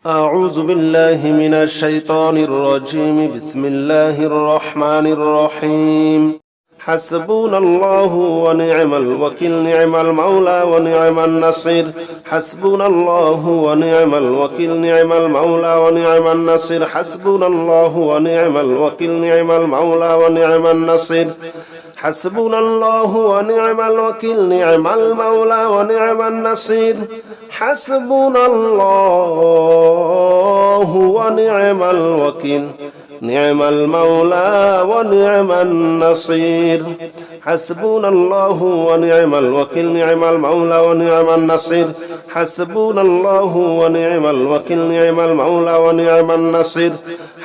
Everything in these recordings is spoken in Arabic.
أعوذ بالله من الشيطان الرجيم. بسم الله الرحمن الرحيم. حسبنا الله ونعم الوكيل، نعم المولى ونعم النصير. حسبنا الله ونعم الوكيل، نعم المولى ونعم النصير. حسبنا الله ونعم الوكيل، نعم المولى ونعم النصير. حسبنا الله ونعم الوكيل، نعم المولى ونعم النصير. حسبنا الله ونعم الوكيل، نعم المولى ونعم النصير. حسبنا الله ونعم الوكيل، نعم المولى ونعم النصير. حسبنا الله ونعم الوكيل، نعم المولى ونعم النصير.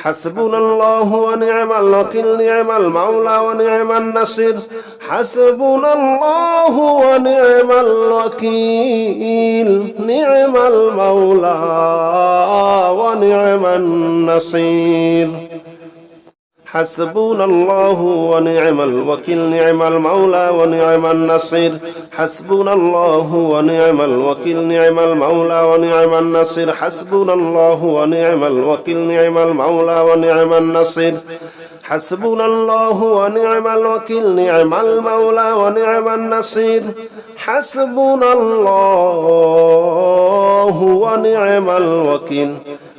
حسبنا الله ونعم الوكيل، نعم المولى ونعم النصير. حسبنا الله ونعم الوكيل، نعم المولى ونعم النصير. حسبنا الله ونعم الوكيل، نعم المولى ونعم النصير. حسبنا الله ونعم الوكيل، نعم المولى ونعم النصير. حسبنا الله ونعم الوكيل، نعم المولى ونعم النصير. حسبنا الله ونعم الوكيل، نعم المولى ونعم النصير. حسبنا الله ونعم الوكيل،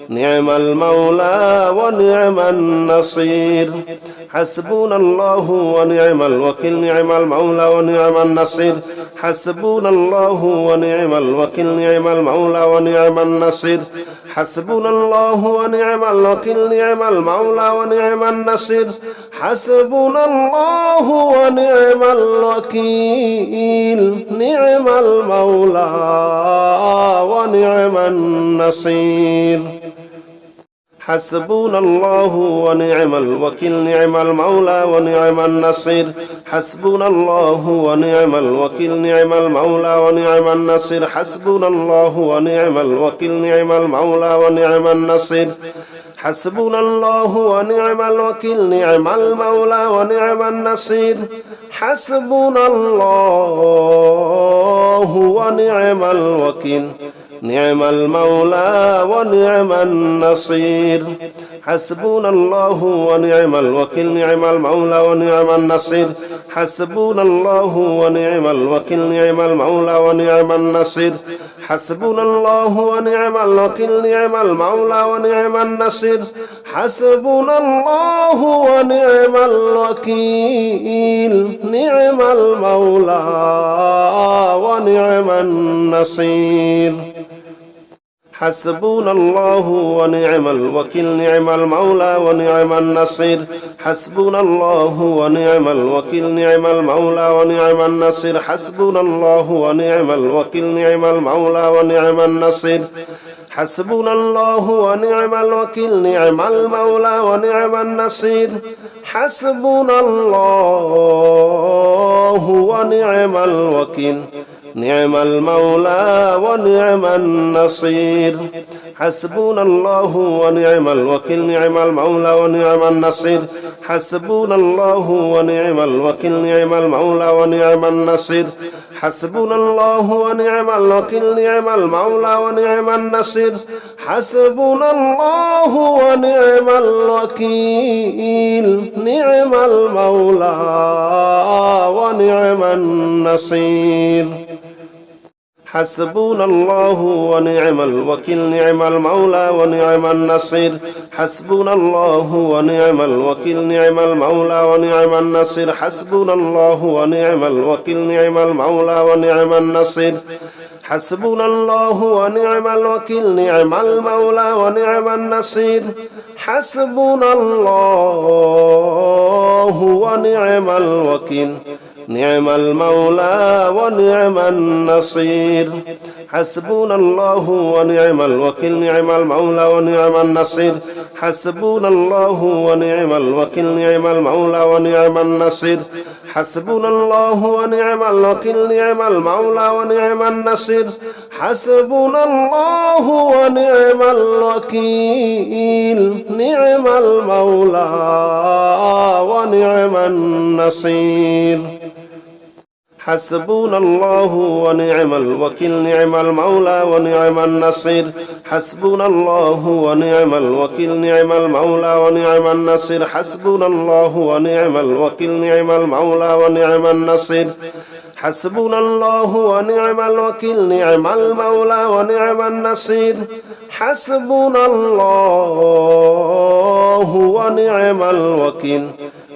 نعم المولى ونعم النصير. حسبنا الله ونعم الوكيل، نعم المولى ونعم النصير. حسبنا الله ونعم الوكيل، نعم المولى ونعم النصير. حسبنا الله ونعم الوكيل، نعم المولى ونعم النصير. حسبنا الله ونعم الوكيل، نعم المولى ونعم النصير. حسبنا الله ونعم الوكيل، نعم المولى ونعم النصير. حسبنا الله ونعم الوكيل، نعم المولى ونعم النصير. حسبنا الله ونعم الوكيل، نعم المولى ونعم النصير. حسبنا الله ونعم الوكيل، نعم المولى ونعم النصير. حسبنا الله ونعم الوكيل، نعم المولى ونعم النصير. حسبنا الله ونعم الوكيل، نعم المولى ونعم النصير. حسبنا الله ونعم الوكيل، نعم المولى ونعم النصير. حسبنا الله ونعم الوكيل، نعم المولى ونعم النصير. حسبنا الله ونعم الوكيل، نعم المولى ونعم النصير. حسبنا الله ونعم الوكيل، نعم المولى ونعم النصير. حسبنا الله ونعم الوكيل، نعم المولى ونعم النصير. حسبنا الله ونعم الوكيل، نعم المولى ونعم النصير. حسبنا الله ونعم الوكيل، نعم المولى ونعم النصير. حسبنا الله ونعم الوكيل، نعم المولى ونعم النصير. حسبنا الله ونعم الوكيل، نعم المولى ونعم النصير. حسبنا الله ونعم الوكيل، نعم المولى ونعم النصير. حسبنا الله ونعم الوكيل، نعم المولى ونعم النصير. حسبنا الله ونعم الوكيل، نعم المولى ونعم النصير. حسبنا الله ونعم الوكيل، نعم المولى ونعم النصير. حسبنا الله ونعم الوكيل، نعم المولى ونعم النصير. حسبنا الله ونعم الوكيل، نعم المولى ونعم النصير. حسبنا الله ونعم الوكيل، نعم المولى ونعم النصير. حسبنا الله ونعم الوكيل، نعم المولى ونعم النصير. حسبنا الله ونعم الوكيل، نعم المولى ونعم النصير. حسبنا الله ونعم الوكيل، نعم المولى ونعم النصير. حسبنا الله ونعم الوكيل، نعم المولى ونعم النصير. حسبنا الله ونعم الوكيل، نعم المولى ونعم النصير. حسبنا الله ونعم الوكيل نعم المولى ونعم النصير حسبنا الله ونعم الوكيل نعم المولى ونعم النصير حسبنا الله ونعم الوكيل نعم المولى ونعم النصير حسبنا الله ونعم الوكيل نعم المولى ونعم النصير حسبنا الله ونعم الوكيل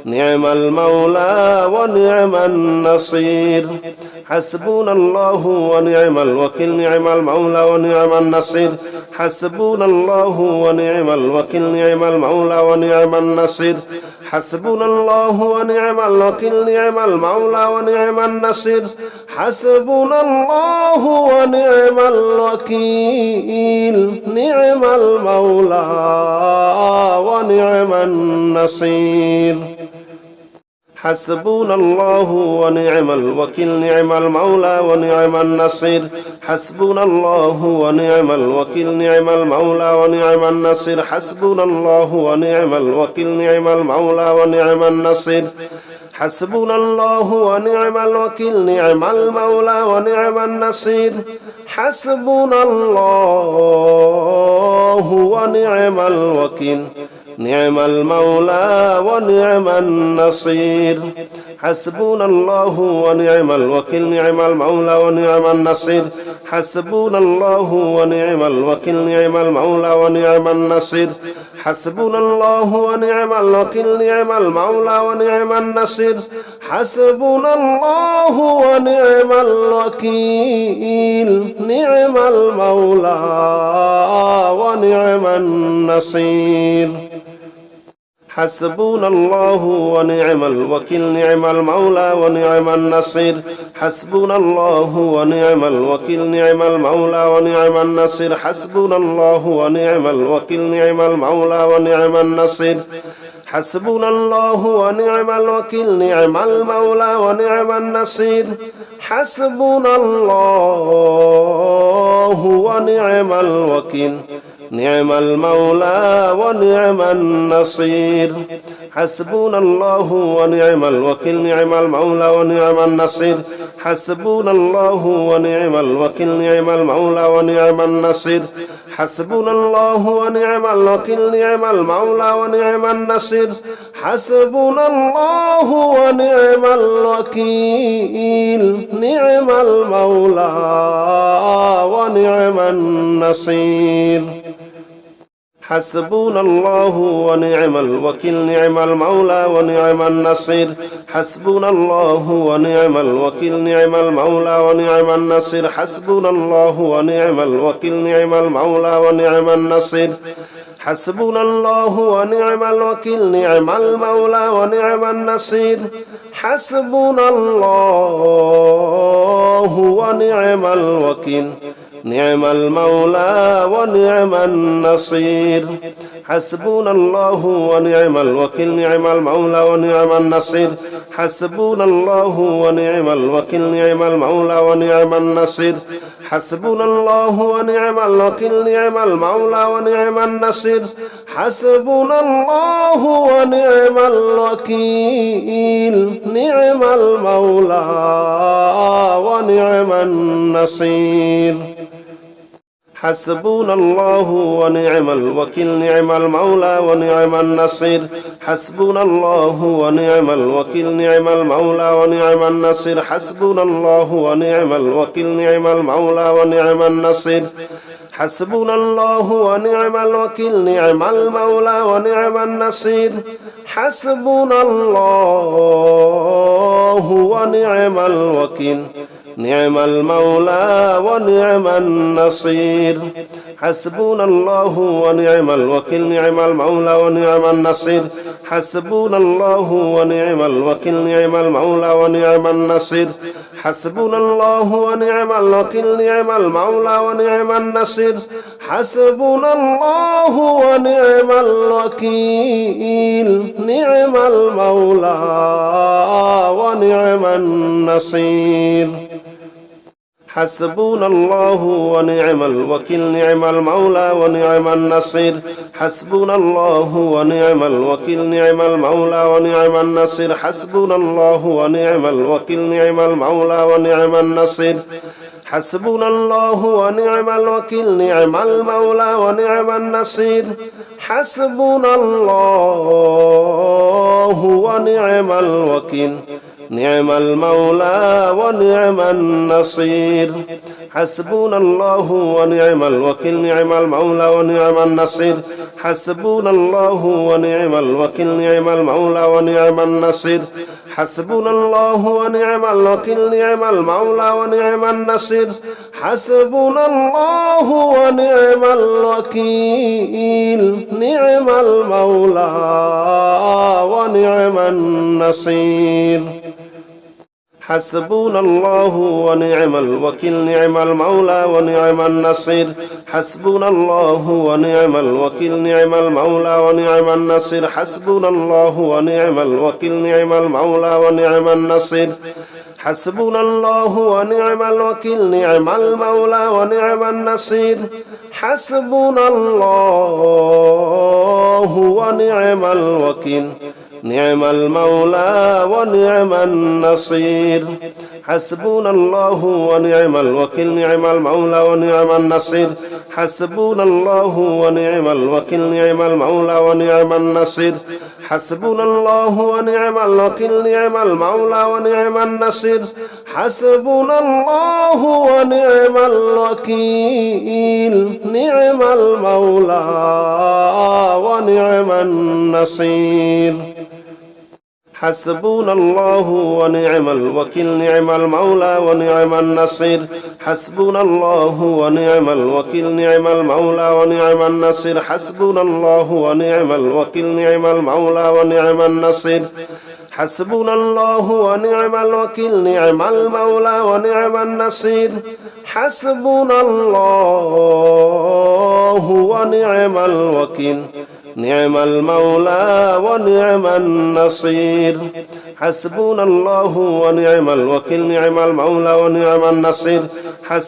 نعم المولى ونعم النصير حسبنا الله ونعم الوكيل نعم المولى ونعم النصير حسبنا الله ونعم الوكيل نعم المولى ونعم النصير حسبنا الله ونعم الوكيل نعم المولى ونعم النصير حسبنا الله ونعم الوكيل نعم المولى ونعم النصير حسبنا الله ونعم الوكيل نعم المولى ونعم النصير حسبنا الله ونعم الوكيل نعم المولى ونعم النصير حسبنا الله ونعم الوكيل نعم المولى ونعم النصير حسبنا الله ونعم الوكيل نعم المولى ونعم النصير حسبنا الله ونعم الوكيل نعم المولى ونعم النصير حسبنا الله ونعم الوكيل نعم المولى ونعم النصير حسبنا الله ونعم الوكيل نعم المولى ونعم النصير حسبنا الله ونعم الوكيل نعم المولى ونعم النصير حسبنا الله ونعم الوكيل نعم المولى ونعم النصير حسبنا الله ونعم الوكيل نعم المولى ونعم النصير حسبنا الله ونعم الوكيل نعم المولى ونعم النصير حسبنا الله ونعم الوكيل نعم المولى ونعم النصير حسبنا الله ونعم الوكيل نعم المولى ونعم النصير حسبنا الله ونعم الوكيل نعم المولى ونعم النصير حسبنا الله ونعم الوكيل نعم المولى ونعم النصير حسبنا الله ونعم الوكيل نعم المولى ونعم النصير حسبنا الله ونعم الوكيل نعم المولى ونعم النصير حسبنا الله ونعم الوكيل نعم المولى ونعم النصير حسبنا الله ونعم الوكيل نعم المولى ونعم النصير حسبنا الله ونعم الوكيل نعم المولى ونعم النصير حسبنا الله ونعم الوكيل نعم المولى ونعم النصير حسبنا الله ونعم الوكيل نعم المولى ونعم النصير حسبنا الله ونعم الوكيل نعم المولى ونعم النصير حسبنا الله ونعم الوكيل نعم المولى ونعم النصير حسبنا الله ونعم الوكيل نعم المولى ونعم النصير حسبنا الله ونعم الوكيل نعم المولى ونعم النصير حسبنا الله ونعم الوكيل نعم المولى ونعم النصير حسبنا الله ونعم الوكيل نعم المولى ونعم النصير حسبنا الله ونعم الوكيل نعم المولى ونعم النصير حسبنا الله ونعم الوكيل نعم المولى ونعم النصير حسبنا الله ونعم الوكيل نعم المولى ونعم النصير حسبنا الله ونعم الوكيل نعم المولى ونعم النصير حسبنا الله ونعم الوكيل نعم المولى ونعم النصير حسبنا الله ونعم الوكيل نعم المولى ونعم النصير حسبنا الله ونعم الوكيل نعم المولى ونعم النصير حسبنا الله ونعم الوكيل نعم المولى ونعم النصير حسبنا الله ونعم الوكيل نعم المولى ونعم النصير حسبنا الله ونعم الوكيل نعم المولى ونعم النصير حسبنا الله ونعم الوكيل نعم المولى ونعم النصير حسبنا الله ونعم الوكيل نعم المولى ونعم النصير حسبنا الله ونعم الوكيل نعم المولى ونعم النصير حسبنا الله ونعم الوكيل نعم المولى ونعم النصير حسبنا الله ونعم الوكيل نعم المولى ونعم النصير حسبنا الله ونعم الوكيل نعم المولى ونعم النصير حسبنا الله ونعم الوكيل نعم المولى ونعم النصير حسبنا الله ونعم الوكيل نعم المولى ونعم النصير حسبنا الله ونعم الوكيل نعم المولى ونعم النصير حسبنا الله ونعم الوكيل نعم المولى ونعم النصير حسبنا الله ونعم الوكيل نعم المولى ونعم النصير حسبنا الله ونعم الوكيل نعم المولى ونعم النصير حسبنا الله ونعم الوكيل نعم المولى ونعم النصير حسبنا الله ونعم الوكيل نعم المولى ونعم النصير حسبنا الله ونعم الوكيل نعم المولى ونعم النصير حسبنا الله ونعم الوكيل نعم المولى ونعم النصير حسبنا الله ونعم الوكيل نعم المولى ونعم النصير حسبنا الله ونعم الوكيل نعم المولى ونعم النصير حسبنا الله ونعم الوكيل نعم المولى ونعم النصير حسبنا الله ونعم الوكيل نعم المولى ونعم النصير حسبنا الله ونعم الوكيل نعم المولى ونعم النصير حسبنا الله ونعم الوكيل نعم المولى ونعم النصير حسبنا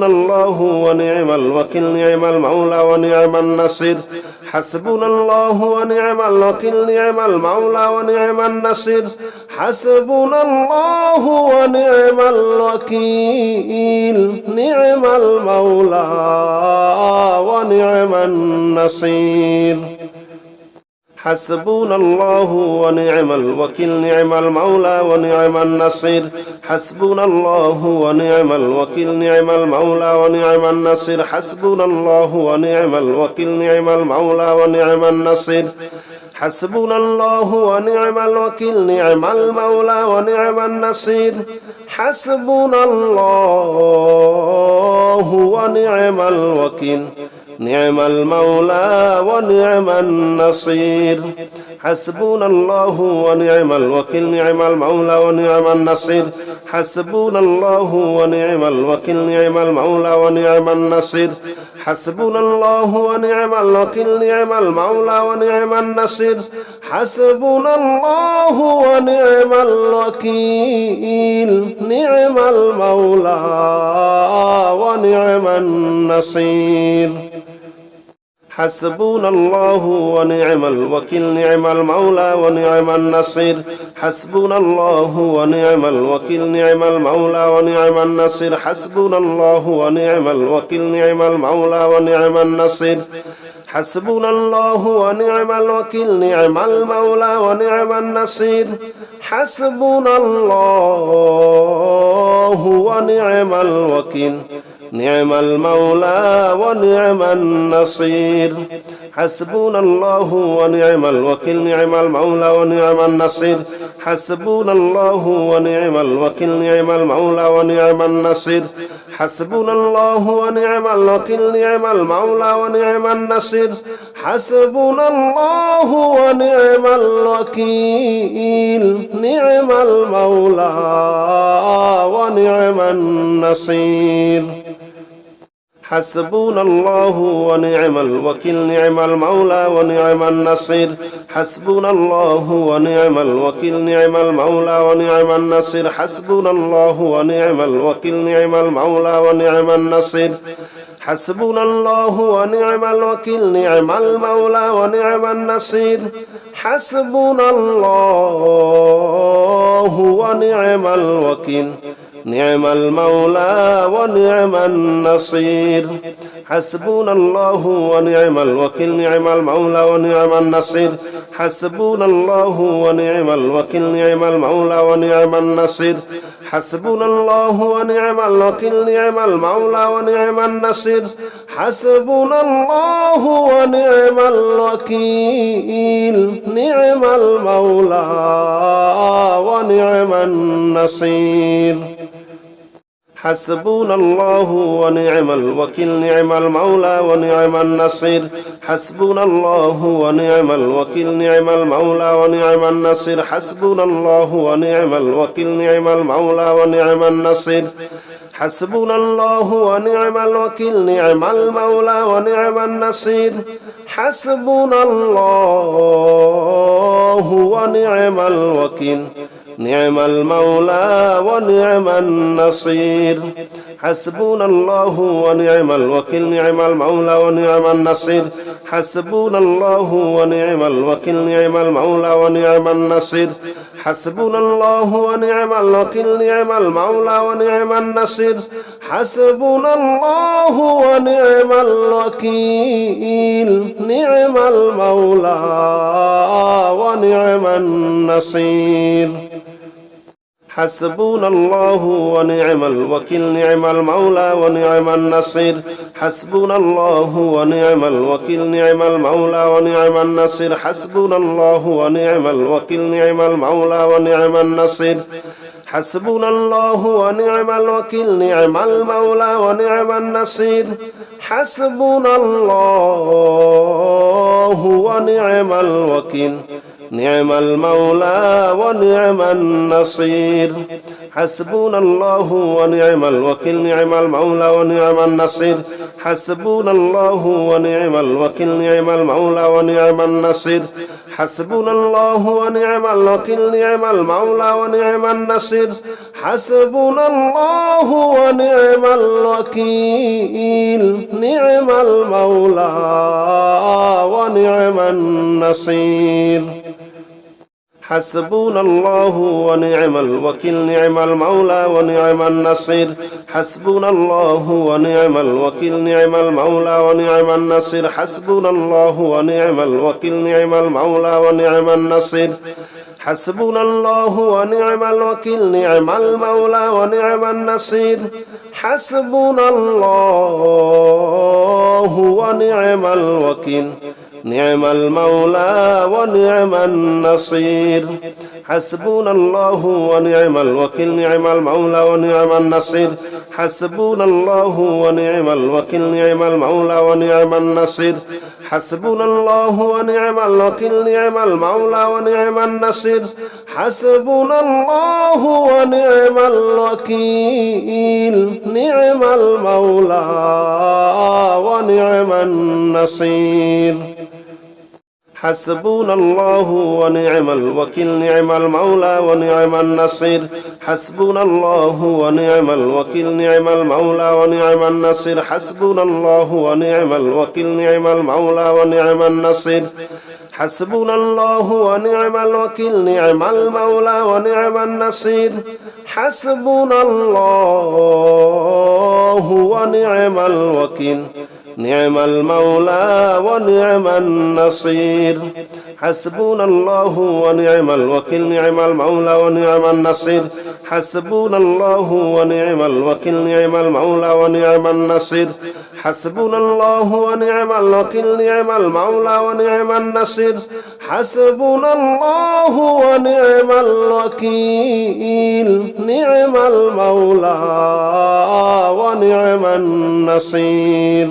الله ونعم الوكيل نعم المولى ونعم النصير حسبنا الله ونعم الوكيل نعم المولى ونعم النصير حسبنا الله ونعم الوكيل نعم المولى ونعم النصير حسبنا الله ونعم الوكيل نعم المولى ونعم النصير حسبنا الله ونعم الوكيل نعم المولى ونعم النصير حسبنا الله ونعم الوكيل نعم المولى ونعم النصير حسبنا الله ونعم الوكيل نعم المولى ونعم النصير حسبنا الله ونعم الوكيل نعم المولى ونعم النصير حسبنا الله ونعم الوكيل نعم المولى ونعم النصير حسبنا الله ونعم الوكيل نعم المولى ونعم النصير حسبنا الله ونعم الوكيل نعم المولى ونعم النصير حسبنا الله ونعم الوكيل نعم المولى ونعم النصير حسبنا الله ونعم الوكيل نعم المولى ونعم النصير حسبنا الله ونعم الوكيل نعم المولى ونعم النصير حسبنا الله ونعم الوكيل نعم المولى ونعم النصير حسبنا الله ونعم الوكيل نعم المولى ونعم النصير حسبنا الله ونعم الوكيل نعم المولى ونعم النصير حسبنا الله ونعم الوكيل نعم المولى ونعم النصير حسبنا الله ونعم الوكيل نعم المولى ونعم النصير حسبنا الله ونعم الوكيل نعم المولى ونعم النصير حسبنا الله ونعم الوكيل نعم المولى ونعم النصير حسبنا الله ونعم الوكيل نعم المولى ونعم النصير حسبنا الله ونعم الوكيل نعم المولى ونعم النصير حسبنا الله ونعم الوكيل نعم المولى ونعم النصير حسبنا الله ونعم الوكيل نعم المولى ونعم النصير حسبنا الله ونعم الوكيل نعم المولى ونعم النصير حسبنا الله ونعم الوكيل نعم المولى ونعم النصير حسبنا الله ونعم الوكيل نعم المولى ونعم النصير حسبنا الله ونعم الوكيل نعم المولى ونعم النصير حسبنا الله ونعم الوكيل نعم المولى ونعم النصير حسبنا الله ونعم الوكيل نعم المولى ونعم النصير حسبنا الله ونعم الوكيل نعم المولى ونعم النصير حسبنا الله ونعم الوكيل نعم المولى ونعم النصير حسبنا الله ونعم الوكيل نعم المولى ونعم النصير حسبنا الله ونعم الوكيل نعم المولى ونعم النصير حسبنا الله ونعم الوكيل نعم المولى ونعم النصير حسبنا الله ونعم الوكيل نعم المولى ونعم النصير حسبنا الله ونعم الوكيل نعم المولى ونعم النصير حسبنا الله ونعم الوكيل نعم المولى ونعم النصير حسبنا الله ونعم الوكيل نعم المولى ونعم النصير حسبنا الله ونعم الوكيل نعم المولى ونعم النصير حسبنا الله ونعم الوكيل نعم المولى ونعم النصير حسبنا الله ونعم الوكيل نعم المولى ونعم النصير حسبنا الله ونعم الوكيل نعم المولى ونعم النصير حسبنا الله ونعم الوكيل نعم المولى ونعم النصير حسبنا الله ونعم الوكيل نعم المولى ونعم النصير حسبنا الله ونعم الوكيل نعم المولى ونعم النصير حسبنا الله ونعم الوكيل نعم المولى ونعم النصير حسبنا الله ونعم الوكيل نعم المولى ونعم النصير حسبنا الله ونعم الوكيل نعم المولى ونعم النصير حسبنا الله ونعم الوكيل نعم المولى ونعم النصير حسبنا الله ونعم الوكيل نعم المولى ونعم النصير حسبنا الله ونعم الوكيل نعم المولى ونعم النصير حسبنا الله ونعم الوكيل نعم المولى ونعم النصير حسبنا الله ونعم الوكيل نعم المولى ونعم النصير حسبنا الله ونعم الوكيل نعم المولى ونعم النصير حسبنا الله ونعم الوكيل نعم المولى ونعم النصير حسبنا الله ونعم الوكيل نعم المولى ونعم النصير حسبنا الله ونعم الوكيل نعم المولى ونعم النصير حسبنا الله ونعم الوكيل نعم المولى ونعم النصير حسبنا الله ونعم الوكيل نعم المولى ونعم النصير حسبنا الله ونعم الوكيل نعم المولى ونعم النصير حسبنا الله ونعم الوكيل نعم المولى ونعم النصير حسبنا الله ونعم الوكيل نعم المولى ونعم النصير حسبنا الله ونعم الوكيل نعم المولى ونعم النصير حسبنا الله ونعم الوكيل نعم المولى ونعم النصير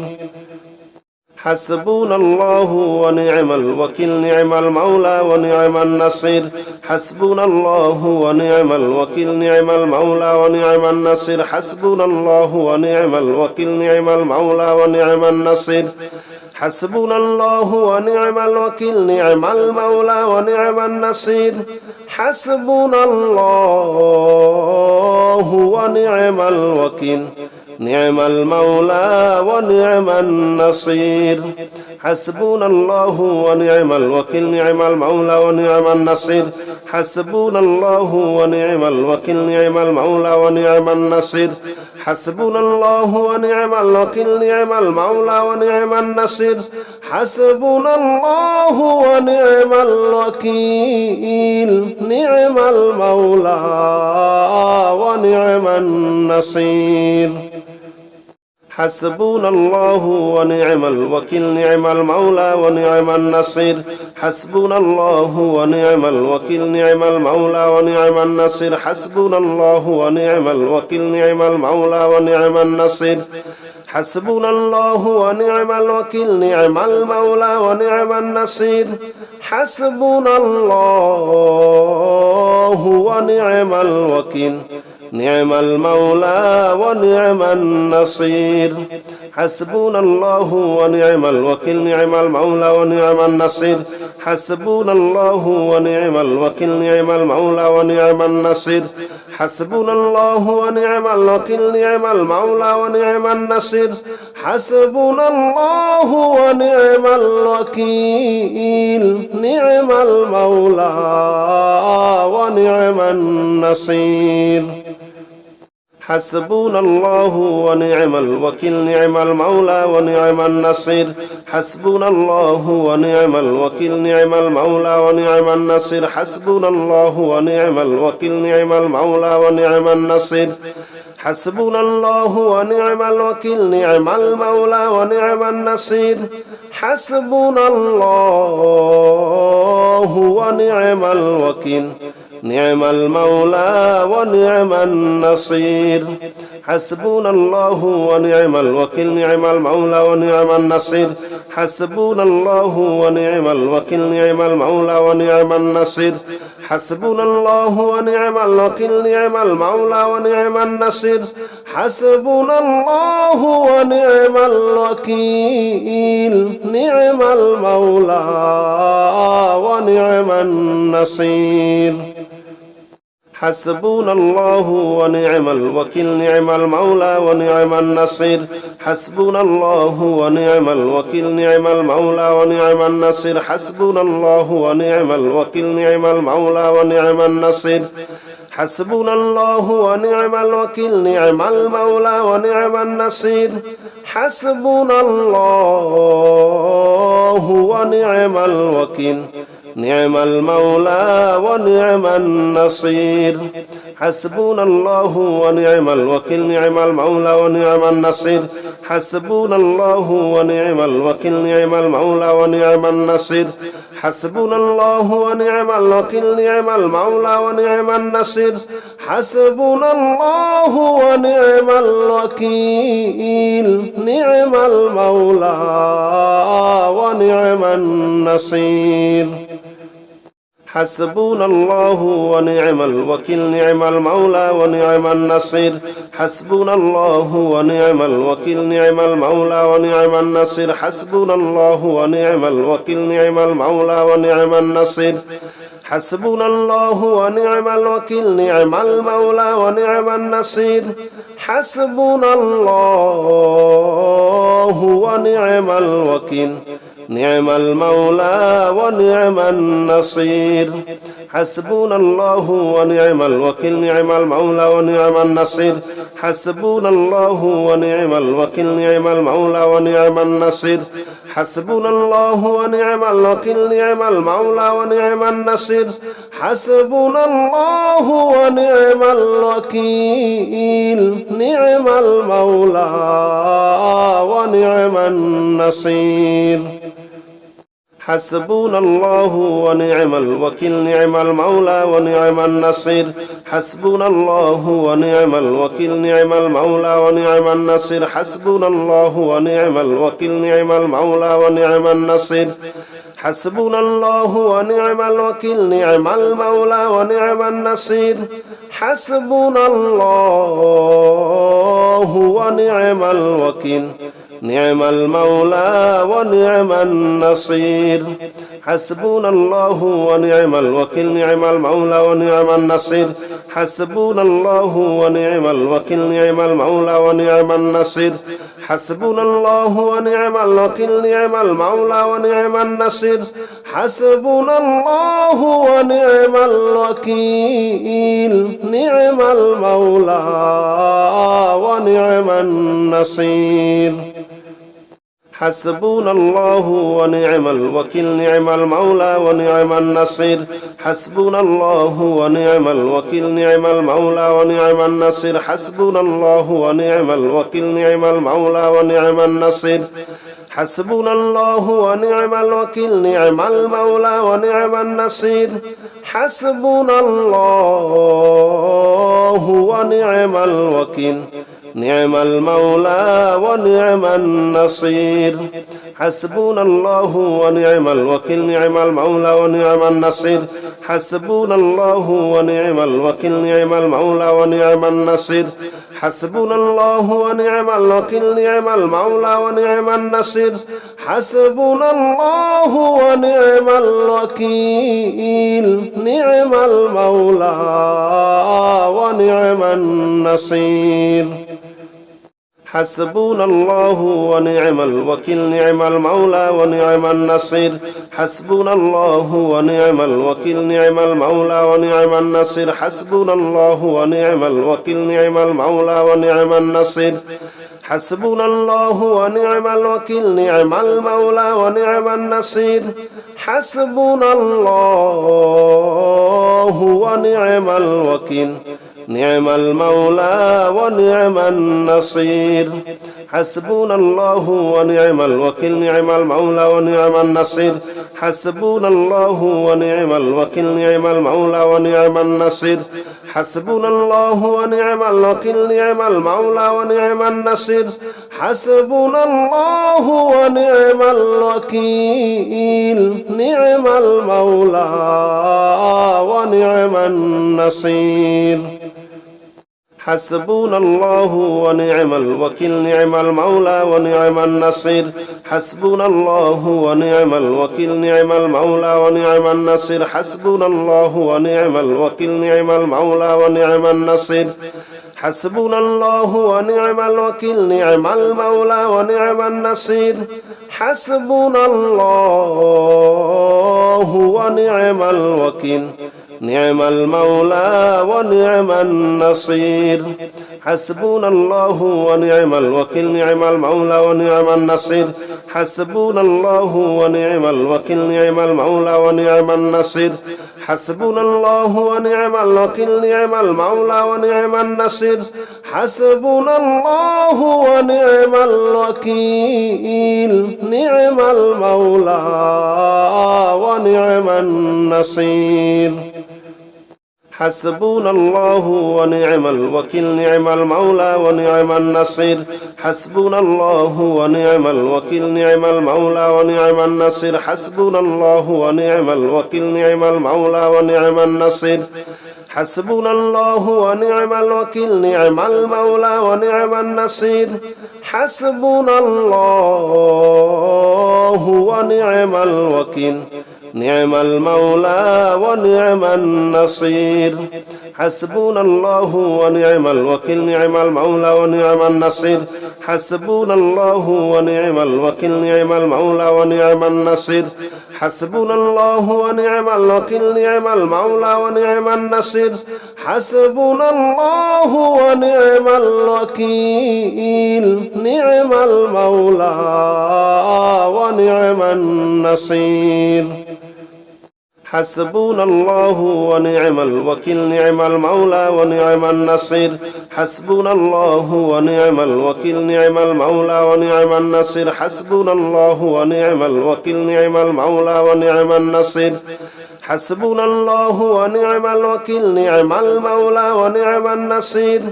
حسبنا الله ونعم الوكيل نعم المولى ونعم النصير حسبنا الله ونعم الوكيل نعم المولى ونعم النصير حسبنا الله ونعم الوكيل نعم المولى ونعم النصير حسبنا الله ونعم الوكيل نعم المولى ونعم النصير حسبنا الله ونعم الوكيل نعم المولى ونعم النصير حسبنا الله ونعم الوكيل نعم المولى ونعم النصير حسبنا الله ونعم الوكيل نعم المولى ونعم النصير حسبنا الله ونعم الوكيل نعم المولى ونعم النصير حسبنا الله ونعم الوكيل نعم المولى ونعم النصير حسبنا الله ونعم الوكيل نعم المولى ونعم النصير حسبنا الله ونعم الوكيل نعم المولى ونعم النصير حسبنا الله ونعم الوكيل نعم المولى ونعم النصير حسبنا الله ونعم الوكيل نعم المولى ونعم النصير حسبنا الله ونعم الوكيل نعم المولى ونعم النصير حسبنا الله ونعم الوكيل نعم المولى ونعم النصير حسبنا الله ونعم الوكيل نعم المولى ونعم النصير حسبنا الله ونعم الوكيل نعم المولى ونعم النصير حسبنا الله ونعم الوكيل نعم المولى ونعم النصير حسبنا الله ونعم الوكيل نعم المولى ونعم النصير حسبنا الله ونعم الوكيل نعم المولى ونعم النصير حسبنا الله ونعم الوكيل نعم المولى ونعم النصير حسبنا الله ونعم الوكيل نعم المولى ونعم النصير حسبنا الله ونعم الوكيل نعم المولى ونعم النصير حسبنا الله ونعم الوكيل نعم المولى ونعم النصير حسبنا الله ونعم الوكيل نعم المولى ونعم النصير حسبنا الله ونعم الوكيل نعم المولى ونعم النصير حسبنا الله ونعم الوكيل نعم المولى ونعم النصير حسبنا الله ونعم الوكيل نعم المولى ونعم النصير حسبنا الله ونعم الوكيل نعم المولى ونعم النصير حسبنا الله ونعم الوكيل نعم المولى ونعم النصير حسبنا الله ونعم الوكيل نعم المولى ونعم النصير حسبنا الله ونعم الوكيل نعم المولى ونعم النصير حسبنا الله ونعم الوكيل نعم المولى ونعم النصير حسبنا الله ونعم الوكيل نعم المولى ونعم النصير حسبنا الله ونعم الوكيل نعم المولى ونعم النصير حسبنا الله ونعم الوكيل نعم المولى ونعم النصير حسبنا الله ونعم الوكيل نعم المولى ونعم النصير حسبنا الله ونعم الوكيل نعم المولى ونعم النصير حسبنا الله ونعم الوكيل نعم المولى ونعم النصير حسبنا الله ونعم الوكيل نعم المولى ونعم النصير حسبنا الله ونعم الوكيل نعم المولى ونعم النصير حسبنا الله ونعم الوكيل نعم المولى ونعم النصير حسبنا الله ونعم الوكيل نعم المولى ونعم النصير حسبنا الله ونعم الوكيل نعم المولى ونعم النصير حسبنا الله ونعم الوكيل نعم المولى ونعم النصير حسبنا الله ونعم الوكيل نعم المولى ونعم النصير حسبنا الله ونعم الوكيل نعم المولى ونعم النصير حسبنا الله ونعم الوكيل نعم المولى ونعم النصير حسبنا الله ونعم الوكيل نعم المولى ونعم النصير حسبنا الله ونعم الوكيل نعم المولى ونعم النصير حسبنا الله ونعم الوكيل نعم المولى ونعم النصير حسبنا الله ونعم الوكيل نعم المولى ونعم النصير حسبنا الله ونعم الوكيل نعم المولى ونعم النصير حسبنا الله ونعم الوكيل نعم المولى ونعم النصير حسبنا الله ونعم الوكيل نعم المولى ونعم النصير حسبنا الله ونعم الوكيل نعم المولى ونعم النصير حسبنا الله ونعم الوكيل نعم المولى ونعم النصير حسبنا الله ونعم الوكيل نعم المولى ونعم النصير حسبنا الله ونعم الوكيل نعم المولى ونعم النصير حسبنا الله ونعم الوكيل نعم المولى ونعم النصير حسبنا الله ونعم الوكيل نعم المولى ونعم النصير حسبنا الله ونعم الوكيل نعم المولى ونعم النصير حسبنا الله ونعم الوكيل نعم المولى ونعم النصير حسبنا الله ونعم الوكيل نعم المولى ونعم النصير حسبنا الله ونعم الوكيل نعم المولى ونعم النصير حسبنا الله ونعم الوكيل نعم المولى ونعم النصير حسبنا الله ونعم الوكيل نعم المولى ونعم النصير حسبنا الله ونعم الوكيل نعم المولى ونعم النصير حسبنا الله ونعم الوكيل نعم المولى ونعم النصير حسبنا الله ونعم الوكيل نعم المولى ونعم النصير حسبنا الله ونعم الوكيل نعم المولى ونعم النصير حسبنا الله ونعم الوكيل نعم المولى ونعم النصير حسبنا الله ونعم الوكيل نعم المولى ونعم النصير حسبنا الله ونعم الوكيل نعم المولى ونعم النصير حسبنا الله ونعم الوكيل نعم المولى ونعم النصير حسبنا الله ونعم الوكيل نعم المولى ونعم النصير حسبنا الله ونعم الوكيل نعم المولى ونعم النصير حسبنا الله ونعم الوكيل نعم المولى ونعم النصير حسبنا الله ونعم الوكيل نعم المولى ونعم النصير حسبنا الله ونعم الوكيل نعم المولى ونعم النصير حسبنا الله ونعم الوكيل نعم المولى ونعم النصير حسبنا الله ونعم الوكيل نعم المولى ونعم النصير حسبنا الله ونعم الوكيل نعم المولى ونعم النصير حسبنا الله ونعم الوكيل نعم المولى ونعم النصير حسبنا الله ونعم الوكيل نعم المولى ونعم النصير حسبنا الله ونعم الوكيل نعم المولى ونعم النصير حسبنا الله ونعم الوكيل نعم المولى ونعم النصير حسبنا الله ونعم الوكيل نعم المولى ونعم النصير حسبنا الله ونعم الوكيل نعم المولى ونعم النصير حسبنا الله ونعم الوكيل نعم المولى ونعم النصير حسبنا الله ونعم الوكيل نعم المولى ونعم النصير حسبنا الله ونعم الوكيل نعم المولى ونعم النصير حسبنا الله ونعم الوكيل نعم المولى ونعم النصير حسبنا الله ونعم الوكيل نعم المولى ونعم النصير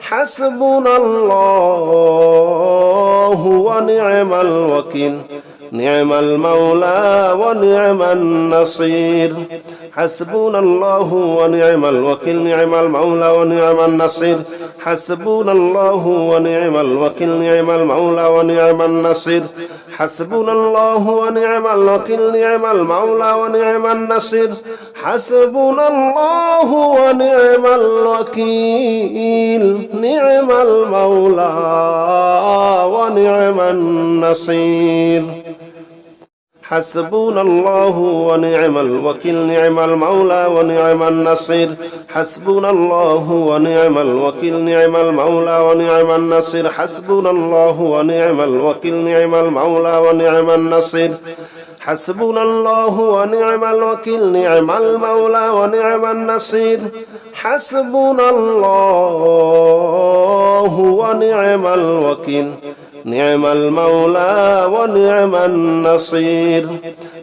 حسبنا الله ونعم الوكيل نعم المولى ونعم النصير حسبنا الله ونعم الوكيل نعم المولى ونعم النصير حسبنا الله ونعم الوكيل نعم المولى ونعم النصير حسبنا الله ونعم الوكيل نعم المولى ونعم النصير حسبنا الله ونعم الوكيل نعم المولى ونعم النصير حسبنا الله ونعم الوكيل نعم المولى ونعم النصير حسبنا الله ونعم الوكيل نعم المولى ونعم النصير حسبنا الله ونعم الوكيل نعم المولى ونعم النصير حسبنا الله ونعم الوكيل نعم المولى ونعم النصير حسبنا الله ونعم الوكيل نعم المولى ونعم النصير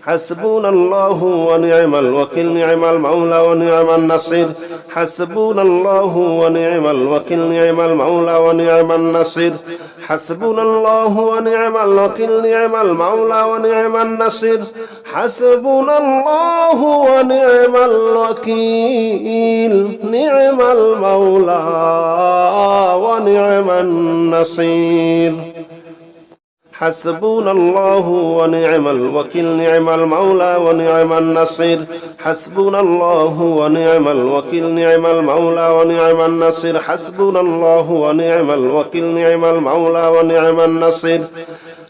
حسبنا الله ونعم الوكيل نعم المولى ونعم النصير حسبنا الله ونعم الوكيل نعم المولى ونعم النصير حسبنا الله ونعم الوكيل نعم المولى ونعم النصير حسبنا الله ونعم الوكيل نعم المولى ونعم النصير حسبنا الله ونعم الوكيل نعم المولى ونعم النصير حسبنا الله ونعم الوكيل نعم المولى ونعم النصير حسبنا الله ونعم الوكيل نعم المولى ونعم النصير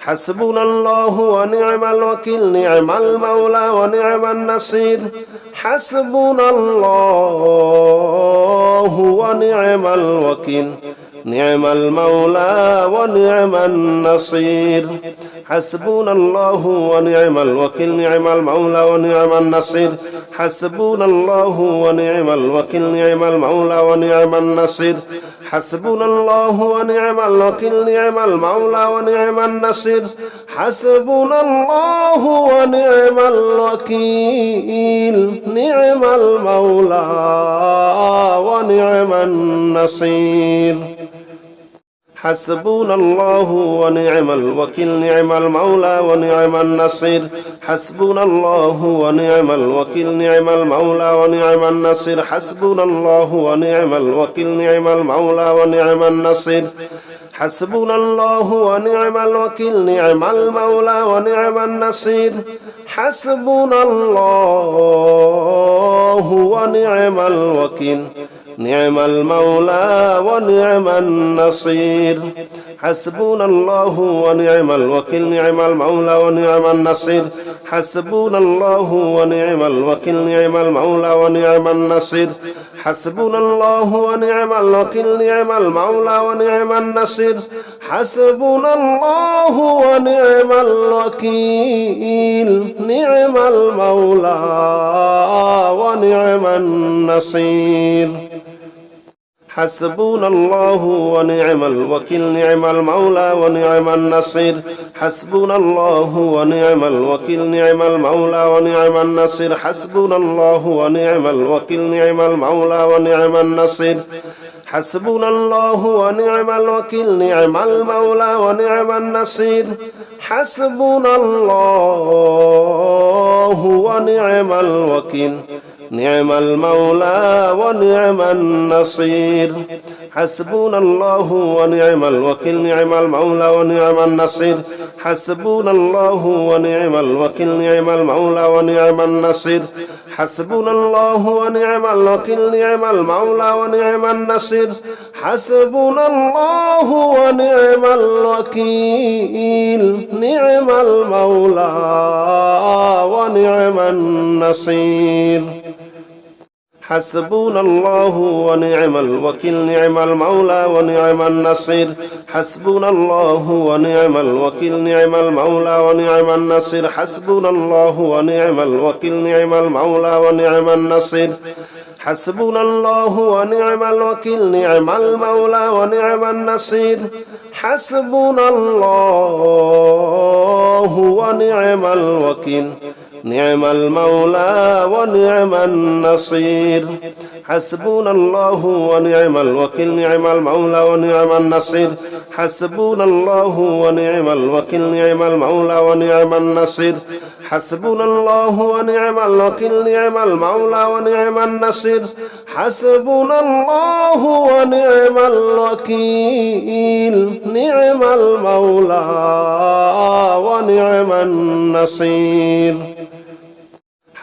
حسبنا الله ونعم الوكيل نعم المولى ونعم النصير حسبنا الله ونعم الوكيل نعم المولى ونعم النصير حسبنا الله ونعم الوكيل نعم المولى ونعم النصير حسبنا الله ونعم الوكيل نعم المولى ونعم النصير حسبنا الله ونعم الوكيل نعم المولى ونعم النصير حسبنا الله ونعم الوكيل نعم المولى ونعم النصير حسبنا الله ونعم الوكيل نعم المولى ونعم النصير حسبنا الله ونعم الوكيل نعم المولى ونعم النصير حسبنا الله ونعم الوكيل نعم المولى ونعم النصير حسبنا الله ونعم الوكيل نعم المولى ونعم النصير حسبنا الله ونعم الوكيل نعم المولى ونعم النصير حسبنا الله ونعم الوكيل نعم المولى ونعم النصير حسبنا الله ونعم الوكيل نعم المولى ونعم النصير حسبنا الله ونعم الوكيل نعم المولى ونعم النصير حسبنا الله ونعم الوكيل نعم المولى ونعم النصير حسبنا الله ونعم الوكيل نعم المولى ونعم النصير حسبنا الله ونعم الوكيل نعم المولى ونعم النصير حسبنا الله ونعم الوكيل نعم المولى ونعم النصير حسبنا الله ونعم الوكيل نعم المولى ونعم النصير حسبنا الله ونعم الوكيل نعم المولى ونعم النصير حسبنا الله ونعم الوكيل نعم المولى ونعم النصير حسبنا الله ونعم الوكيل نعم المولى ونعم النصير حسبنا الله ونعم الوكيل نعم المولى ونعم النصير حسبنا الله ونعم الوكيل نعم المولى ونعم النصير حسبنا الله ونعم الوكيل نعم المولى ونعم النصير حسبنا الله ونعم الوكيل نعم المولى ونعم النصير حسبنا الله ونعم الوكيل نعم المولى ونعم النصير حسبنا الله ونعم الوكيل نعم المولى ونعم النصير حسبنا الله ونعم الوكيل نعم المولى ونعم النصير حسبنا الله ونعم الوكيل نعم المولى ونعم النصير حسبنا الله ونعم الوكيل نعم المولى ونعم النصير حسبنا الله ونعم الوكيل نعم المولى ونعم النصير حسبنا الله ونعم الوكيل نعم المولى ونعم النصير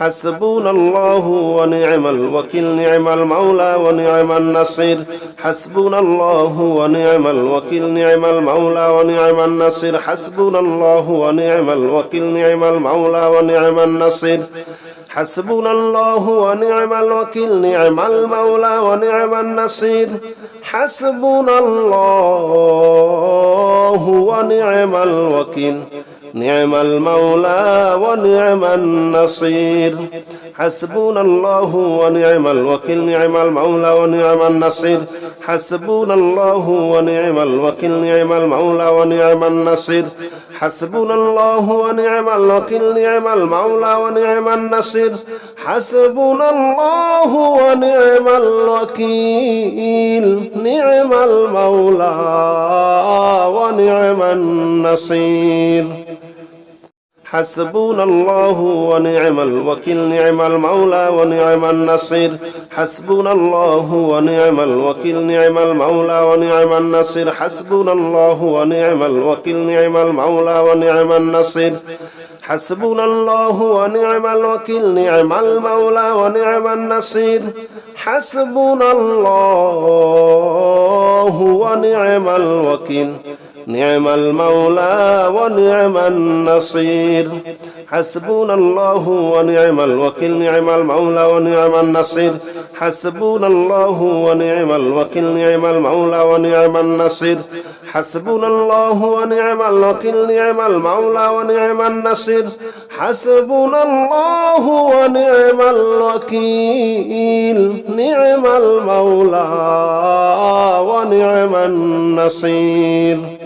حسبنا الله ونعم الوكيل نعم المولى ونعم النصير حسبنا الله ونعم الوكيل نعم المولى ونعم النصير حسبنا الله ونعم الوكيل نعم المولى ونعم النصير حسبنا الله ونعم الوكيل نعم المولى ونعم النصير حسبنا الله ونعم الوكيل نعم المولى ونعم النصير حسبنا الله ونعم الوكيل نعم المولى ونعم النصير حسبنا الله ونعم الوكيل نعم المولى ونعم النصير حسبنا الله ونعم الوكيل نعم المولى ونعم النصير حسبنا الله ونعم الوكيل نعم المولى ونعم النصير حسبنا الله ونعم الوكيل نعم المولى ونعم النصير حسبنا الله ونعم الوكيل نعم المولى ونعم النصير حسبنا الله ونعم الوكيل نعم المولى ونعم النصير حسبنا الله ونعم الوكيل نعم المولى ونعم النصير حسبنا الله ونعم الوكيل نعم المولى ونعم النصير حسبنا الله ونعم الوكيل نعم المولى ونعم النصير حسبنا الله ونعم الوكيل نعم المولى ونعم النصير حسبنا الله ونعم الوكيل نعم المولى ونعم النصير حسبنا الله ونعم الوكيل نعم المولى ونعم النصير